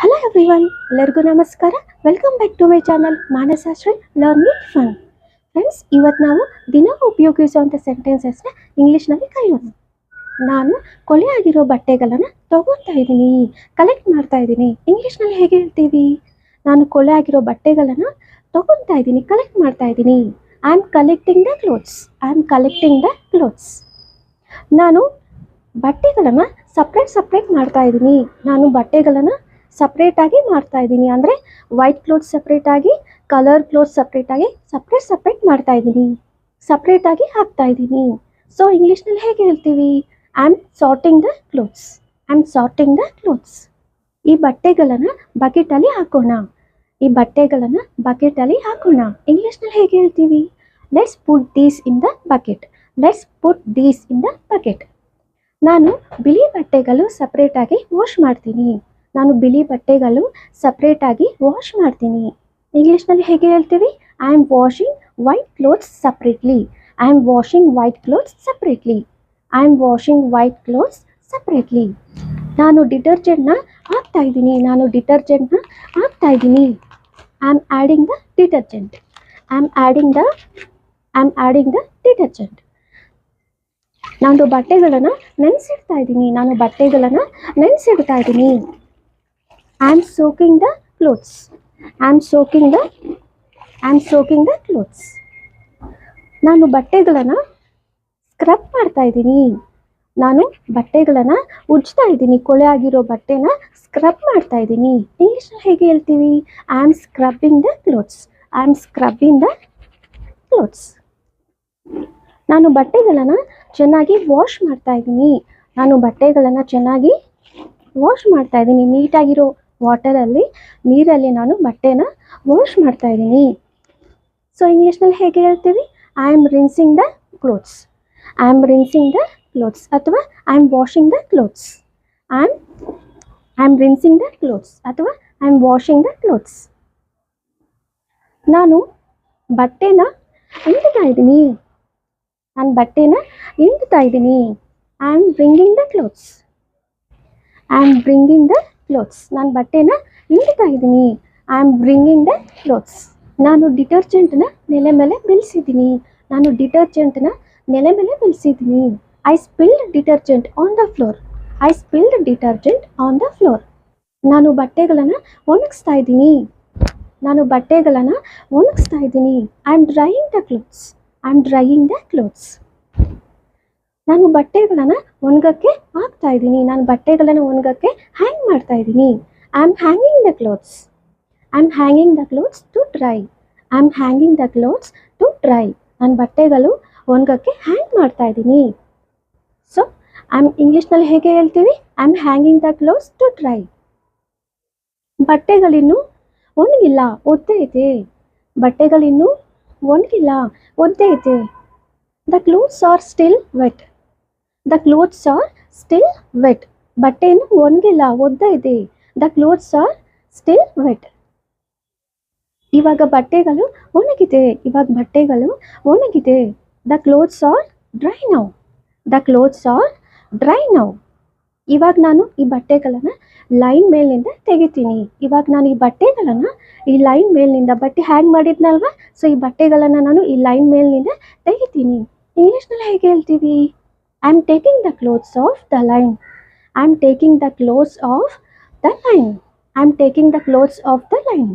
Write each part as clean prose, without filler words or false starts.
Hello everyone, ಎಲ್ಲರಿಗೂ ನಮಸ್ಕಾರ. Welcome back to my channel Manasashri learn with fun. Friends, ಇವತ್ತು ನಾವು ದಿನ ಉಪಯೋಗಿಸುವಂಥ ಸೆಂಟೆನ್ಸಸ್ನ ಇಂಗ್ಲೀಷ್ನಲ್ಲಿ ಕಲಿಯೋಣ. ನಾನು ಕೊಳೆ ಆಗಿರೋ ಬಟ್ಟೆಗಳನ್ನು ತಗೊತಾ ಇದ್ದೀನಿ, ಕಲೆಕ್ಟ್ ಮಾಡ್ತಾ ಇದ್ದೀನಿ. ಇಂಗ್ಲೀಷ್ನಲ್ಲಿ ಹೇಗೆ ಹೇಳ್ತೀವಿ? ನಾನು ಕೊಳೆ ಆಗಿರೋ ಬಟ್ಟೆಗಳನ್ನು ತಗೊತಾ ಇದ್ದೀನಿ, ಕಲೆಕ್ಟ್ ಮಾಡ್ತಾ ಇದ್ದೀನಿ. I am collecting the clothes. I am collecting the clothes. ನಾನು ಬಟ್ಟೆಗಳನ್ನು ಸಪ್ರೇಟ್ ಮಾಡ್ತಾ ಇದ್ದೀನಿ. ನಾನು ಬಟ್ಟೆಗಳನ್ನು ಸಪ್ರೇಟಾಗಿ ಮಾಡ್ತಾ ಇದ್ದೀನಿ ಅಂದರೆ ವೈಟ್ ಕ್ಲೋತ್ಸ್ ಸಪ್ರೇಟಾಗಿ, ಕಲರ್ ಕ್ಲೋತ್ಸ್ ಸಪ್ರೇಟಾಗಿ ಸಪ್ರೇಟ್ ಮಾಡ್ತಾ ಇದ್ದೀನಿ, ಸಪ್ರೇಟಾಗಿ ಹಾಕ್ತಾ ಇದ್ದೀನಿ. ಸೊ ಇಂಗ್ಲೀಷ್ನಲ್ಲಿ ಹೇಗೆ ಹೇಳ್ತೀವಿ? I am sorting the clothes. I am sorting the clothes. ಈ ಬಟ್ಟೆಗಳನ್ನು ಬಕೆಟಲ್ಲಿ ಹಾಕೋಣ. ಈ ಬಟ್ಟೆಗಳನ್ನು ಬಕೆಟಲ್ಲಿ ಹಾಕೋಣ. ಇಂಗ್ಲೀಷ್ನಲ್ಲಿ ಹೇಗೆ ಹೇಳ್ತೀವಿ? Let's put these in the bucket. Let's put these in the bucket. ನಾನು ಬಿಳಿ ಬಟ್ಟೆಗಳು ಸಪ್ರೇಟಾಗಿ ವಾಶ್ ಮಾಡ್ತೀನಿ. ನಾನು ಬಿಳಿ ಬಟ್ಟೆಗಳು ಸಪ್ರೇಟಾಗಿ ವಾಶ್ ಮಾಡ್ತೀನಿ. ಇಂಗ್ಲೀಷ್ನಲ್ಲಿ ಹೇಗೆ ಹೇಳ್ತೀವಿ? I am washing white clothes separately. I am washing white clothes separately. I am washing white clothes separately. ನಾನು ಡಿಟರ್ಜೆಂಟ್ನ ಹಾಕ್ತಾ ಇದ್ದೀನಿ. ನಾನು ಡಿಟರ್ಜೆಂಟ್ನ ಹಾಕ್ತಾ ಇದ್ದೀನಿ. I am adding the detergent. I am adding the detergent. ನಾನು ಬಟ್ಟೆಗಳನ್ನು ನೆನೆಸಿಡ್ತಾ ಇದ್ದೀನಿ. ನಾನು ಬಟ್ಟೆಗಳನ್ನು ನೆನೆಸಿಡ್ತಾ ಇದ್ದೀನಿ. I am soaking the clothes. I am soaking the clothes. ನಾನು ಬಟ್ಟೆಗಳನ್ನು ಸ್ಕ್ರಬ್ ಮಾಡ್ತಾ ಇದ್ದೀನಿ. ನಾನು ಬಟ್ಟೆಗಳನ್ನು ಉಜ್ತಾ ಇದ್ದೀನಿ. ಕೊಳೆ ಆಗಿರೋ ಬಟ್ಟೆನ ಸ್ಕ್ರಬ್ ಮಾಡ್ತಾ ಇದ್ದೀನಿ. ಇಂಗ್ಲೀಷಲ್ಲಿ ಹೇಗೆ ಹೇಳ್ತೀವಿ? I am scrubbing the clothes. I am scrubbing the clothes. ನಾನು ಬಟ್ಟೆಗಳನ್ನು ಚೆನ್ನಾಗಿ ವಾಶ್ ಮಾಡ್ತಾ ಇದ್ದೀನಿ. ನಾನು ಬಟ್ಟೆಗಳನ್ನು ಚೆನ್ನಾಗಿ ವಾಶ್ ಮಾಡ್ತಾ ಇದ್ದೀನಿ. ನೀಟಾಗಿರೋ ನೀರಲ್ಲಿ ನಾನು ಬಟ್ಟೆನ ವಾಶ್ ಮಾಡ್ತಾ ಇದ್ದೀನಿ. ಸೊ ಇಂಗ್ಲೀಷ್ನಲ್ಲಿ ಹೇಗೆ ಹೇಳ್ತೀವಿ? I am rinsing the clothes. I am rinsing the clothes ಅಥವಾ I am washing the clothes. I am rinsing the clothes ಅಥವಾ I am washing the clothes. ನಾನು ಬಟ್ಟೆನ ಹಿಂಡ್ತಾ ಇದ್ದೀನಿ. ನಾನು ಬಟ್ಟೆನ ಹಿಂಡ್ತಾ ಇದ್ದೀನಿ. I am bringing the clothes. I am bringing the clothes. ನಾನು ಬಟ್ಟೆನ ಹಿಂಡ್ತಾ ಇದ್ದೀನಿ. I am bringing the clothes. ನಾನು ಡಿಟರ್ಜೆಂಟ್ನ ನೆಲೆ ಮೇಲೆ ಬೆಳೆಸಿದ್ದೀನಿ. ನಾನು ಡಿಟರ್ಜೆಂಟ್ನ ನೆಲೆ ಮೇಲೆ ಬೆಳೆಸಿದ್ದೀನಿ. I spilled detergent on the floor. I spilled detergent on the floor. ನಾನು ಬಟ್ಟೆಗಳನ್ನು ಒಣಗಿಸ್ತಾ ಇದ್ದೀನಿ. ನಾನು ಬಟ್ಟೆಗಳನ್ನು ಒಣಗಿಸ್ತಾ ಇದ್ದೀನಿ. I am drying the clothes. I am drying the clothes. ನಾನು ಬಟ್ಟೆಗಳನ್ನು ಒಣಗಕ್ಕೆ ಹಾಕ್ತಾ ಇದ್ದೀನಿ. ನಾನು ಬಟ್ಟೆಗಳನ್ನು ಒಣಗಕ್ಕೆ ಹ್ಯಾಂಗ್ ಮಾಡ್ತಾ ಇದ್ದೀನಿ. I am hanging the clothes. I am hanging the clothes to dry. I am hanging the clothes to dry. ನಾನು ಬಟ್ಟೆಗಳು ಒಣಗಕ್ಕೆ ಹ್ಯಾಂಗ್ ಮಾಡ್ತಾ ಇದ್ದೀನಿ. ಸೊ ಇಂಗ್ಲೀಷ್ನಲ್ಲಿ ಹೇಗೆ ಹೇಳ್ತೀವಿ? I am hanging the clothes to dry. ಬಟ್ಟೆಗಳಿನ್ನೂ ಒಣಗಿಲ್ಲ, ಒದ್ದೆ ಇದೆ. ಬಟ್ಟೆಗಳಿನ್ನೂ ಒಣಗಿಲ್ಲ, ಒದ್ದೆ ಇದೆ. The clothes are still wet. The clothes are still wet. ಬಟ್ಟೆಯನ್ನು ಒಣಗಿಲ್ಲ, ಒದ್ದೆ ಇದೆ. The clothes are still wet. ಇವಾಗ ಬಟ್ಟೆಗಳು ಒಣಗಿದೆ. ಇವಾಗ ಬಟ್ಟೆಗಳು ಒಣಗಿದೆ. The clothes are dry now. The clothes are dry now. ಇವಾಗ ನಾನು ಈ ಬಟ್ಟೆಗಳನ್ನು ಲೈನ್ ಮೇಲಿನಿಂದ ತೆಗಿತೀನಿ. ಇವಾಗ ನಾನು ಈ ಬಟ್ಟೆಗಳನ್ನು ಈ ಲೈನ್ ಮೇಲಿನಿಂದ ಬಟ್ಟೆ ಹ್ಯಾಂಗ್ ಮಾಡಿದ್ನಲ್ವ, ಸೊ ಈ ಬಟ್ಟೆಗಳನ್ನು ನಾನು ಈ ಲೈನ್ ಮೇಲಿನಿಂದ ತೆಗಿತೀನಿ. ಇಂಗ್ಲೀಷ್ನಲ್ಲಿ ಹೇಗೆ ಹೇಳ್ತೀವಿ? I am taking the clothes of the line. I am taking the clothes of the line. I am taking the clothes of the line.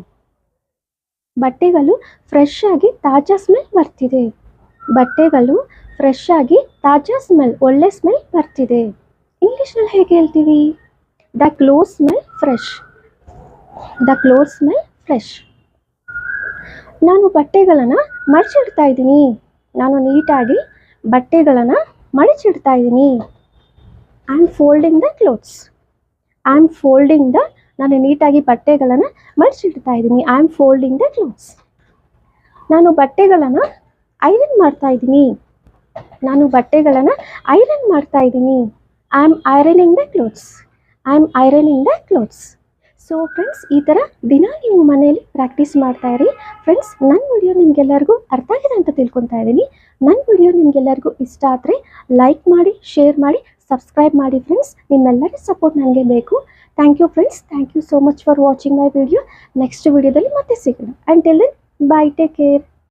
ಬಟ್ಟೆಗಳು ಫ್ರೆಶ್ ಆಗಿ ತಾಜಾ ಸ್ಮೆಲ್ ಬರ್ತಿದೆ. ಬಟ್ಟೆಗಳು ಫ್ರೆಶ್ ಆಗಿ ತಾಜಾ ಸ್ಮೆಲ್, ಒಳ್ಳೆ ಸ್ಮೆಲ್ ಬರ್ತಿದೆ. ಇಂಗ್ಲೀಷ್ನಲ್ಲಿ ಹೇಗೆ ಹೇಳ್ತೀವಿ? The clothes smell fresh. The clothes smell fresh. ನಾನು ಬಟ್ಟೆಗಳನ್ನು ಮಡಚಿಡ್ತಾ ಇದ್ದೀನಿ. ನಾನು ನೀಟಾಗಿ ಬಟ್ಟೆಗಳನ್ನು ಮಡಚಿಡ್ತಾ ಇದ್ದೀನಿ. I am folding the clothes. I am folding the. ನಾನು ನೀಟಾಗಿ ಬಟ್ಟೆಗಳನ್ನು ಮಡಚಿಡ್ತಾ ಇದ್ದೀನಿ. I am folding the clothes. ನಾನು ಬಟ್ಟೆಗಳನ್ನು ಐರನ್ ಮಾಡ್ತಾ ಇದ್ದೀನಿ. ನಾನು ಬಟ್ಟೆಗಳನ್ನು ಐರನ್ ಮಾಡ್ತಾ ಇದ್ದೀನಿ. I am ironing the clothes. I am ironing the clothes. So friends, ಈ ಥರ ದಿನ ನೀವು ಮನೆಯಲ್ಲಿ ಪ್ರಾಕ್ಟೀಸ್ ಮಾಡ್ತಾ ಇರಿ. ಫ್ರೆಂಡ್ಸ್, ನನ್ನ ವಿಡಿಯೋ ನಿಮಗೆಲ್ಲರಿಗೂ ಅರ್ಥ ಆಗಿದೆ ಅಂತ ತಿಳ್ಕೊತಾ ಇದ್ದೀನಿ. ನನ್ನ ವಿಡಿಯೋ ನಿಮಗೆಲ್ಲರಿಗೂ ಇಷ್ಟ ಆದರೆ ಲೈಕ್ ಮಾಡಿ, ಶೇರ್ ಮಾಡಿ, ಸಬ್ಸ್ಕ್ರೈಬ್ ಮಾಡಿ. ಫ್ರೆಂಡ್ಸ್, ನಿಮ್ಮೆಲ್ಲರ ಸಪೋರ್ಟ್ ನನಗೆ ಬೇಕು. Thank you friends, thank you so much for watching my video. Next ವಿಡಿಯೋದಲ್ಲಿ ಮತ್ತೆ ಸಿಗೋಣ. Until then, bye, take care.